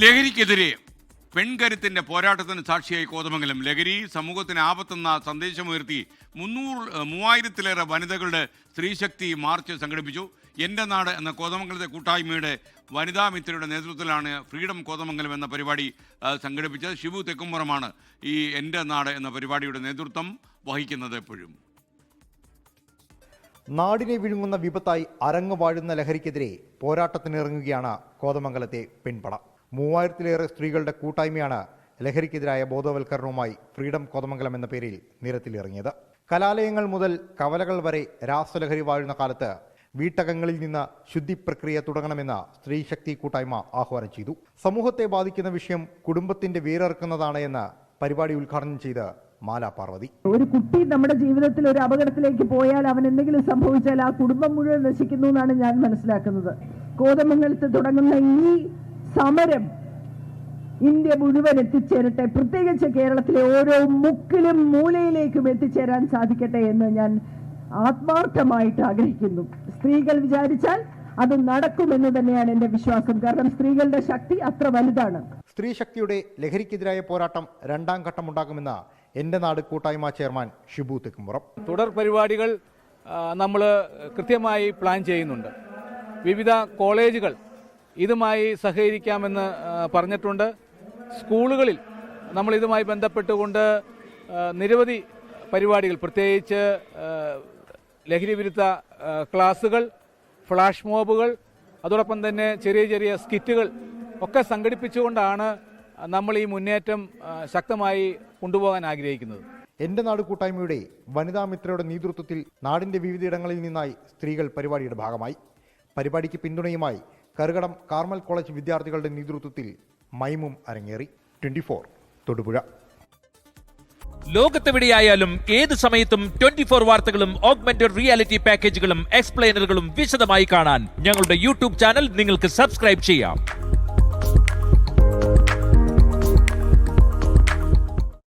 ലഹരിക്കെതിരെ പെൺകരുത്തിന്റെ പോരാട്ടത്തിന് സാക്ഷിയായി കോതമംഗലം. ലഹരി സമൂഹത്തിന് ആപത്തെന്ന സന്ദേശമുയർത്തി 3000-ലേറെ വനിതകളുടെ സ്ത്രീശക്തി മാർച്ച് സംഘടിപ്പിച്ചു. എൻ്റെ നാട് എന്ന കോതമംഗലത്തെ കൂട്ടായ്മയുടെ വനിതാ മിത്രയുടെ നേതൃത്വത്തിലാണ് ഫ്രീഡം കോതമംഗലം എന്ന പരിപാടി സംഘടിപ്പിച്ചത്. ഷിബു തെക്കുംപുറമാണ് ഈ എൻ്റെ നാട് എന്ന പരിപാടിയുടെ നേതൃത്വം വഹിക്കുന്നത്. എപ്പോഴും നാടിനെ വിഴുങ്ങുന്ന വിപത്തായി അരങ്ങു വാഴുന്ന ലഹരിക്കെതിരെ പോരാട്ടത്തിനിറങ്ങുകയാണ് കോതമംഗലത്തെ പെൺപട. 3000-ലേറെ സ്ത്രീകളുടെ കൂട്ടായ്മയാണ് ലഹരിക്കെതിരായ ബോധവൽക്കരണവുമായി ഫ്രീഡം കോതമംഗലം എന്ന പേരിൽ നിരത്തിലിറങ്ങിയത്. കലാലയങ്ങൾ മുതൽ കവലകൾ വരെ രാസലഹരി വാഴുന്ന കാലത്ത് വീട്ടകങ്ങളിൽ നിന്ന് ശുദ്ധി പ്രക്രിയ തുടങ്ങണമെന്ന് സ്ത്രീശക്തി കൂട്ടായ്മ ആഹ്വാനം ചെയ്തു. സമൂഹത്തെ ബാധിക്കുന്ന വിഷയം കുടുംബത്തിന്റെ വേരറുക്കുന്നതാണ് എന്ന് പരിപാടി ഉദ്ഘാടനം ചെയ്ത് മാല പാർവതി. ഒരു കുട്ടി നമ്മുടെ ജീവിതത്തിൽ ഒരു അപകടത്തിലേക്ക് പോയാൽ അവൻ എന്തെങ്കിലും സംഭവിച്ചാൽ ആ കുടുംബം മുഴുവൻ നശിക്കുന്നു എന്നാണ് ഞാൻ മനസ്സിലാക്കുന്നത്. കോതമംഗലത്ത് തുടങ്ങുന്ന ഈ സമരം ഇന്ത്യ മുഴുവൻ എത്തിച്ചേരട്ടെ, പ്രത്യേകിച്ച് കേരളത്തിലെ ഓരോ മുക്കിലും മൂലയിലേക്കും എത്തിച്ചേരാൻ സാധിക്കട്ടെ എന്ന് ഞാൻ ആത്മാർത്ഥമായിട്ട് ആഗ്രഹിക്കുന്നു. സ്ത്രീകൾ വിചാരിച്ചാൽ അത് നടക്കുമെന്ന് തന്നെയാണ് എൻ്റെ വിശ്വാസം. കാരണം സ്ത്രീകളുടെ ശക്തി അത്ര വലുതാണ്. സ്ത്രീ ശക്തിയുടെ ലഹരിക്കെതിരായ പോരാട്ടം രണ്ടാം ഘട്ടമുണ്ടാകുമെന്ന് എൻ്റെ നാട് കൂട്ടായ്മ ചെയർമാൻ ഷിബു തെക്കുംപുറം. തുടർ പരിപാടികൾ നമ്മൾ കൃത്യമായി പ്ലാൻ ചെയ്യുന്നുണ്ട്. വിവിധ കോളേജുകൾ ഇതുമായി സഹകരിക്കാമെന്ന് പറഞ്ഞിട്ടുണ്ട്. സ്കൂളുകളിൽ നമ്മൾ ഇതുമായി ബന്ധപ്പെട്ടുകൊണ്ട് നിരവധി പരിപാടികൾ, പ്രത്യേകിച്ച് ലഹരി വിരുദ്ധ ക്ലാസുകൾ, ഫ്ലാഷ് മോബുകൾ, അതോടൊപ്പം തന്നെ ചെറിയ ചെറിയ സ്കിറ്റുകൾ ഒക്കെ സംഘടിപ്പിച്ചുകൊണ്ടാണ് നമ്മൾ ഈ മുന്നേറ്റം ശക്തമായി കൊണ്ടുപോകാൻ ആഗ്രഹിക്കുന്നത്. എൻ്റെ നാട് കൂട്ടായ്മയുടെ വനിതാ മിത്രയുടെ നേതൃത്വത്തിൽ നാടിന്റെ വിവിധയിടങ്ങളിൽ നിന്നായി സ്ത്രീകൾ പരിപാടിയുടെ ഭാഗമായി. പരിപാടിക്ക് പിന്തുണയുമായി കറുകടം കാർമൽ കോളേജ് വിദ്യാർത്ഥികളുടെ നേതൃത്വത്തിൽ മൈമും അരങ്ങേറി. 24 തൊടുപുഴ. ലോകത്തെവിടെയായാലും ഏത് സമയത്തും 24 വാർത്തകളും ഓഗ്മെന്റഡ് റിയാലിറ്റി പാക്കേജുകളും എക്സ്പ്ലെയിനറുകളും വിശദമായി കാണാൻ ഞങ്ങളുടെ യൂട്യൂബ് ചാനൽ നിങ്ങൾക്ക് സബ്സ്ക്രൈബ് ചെയ്യാം.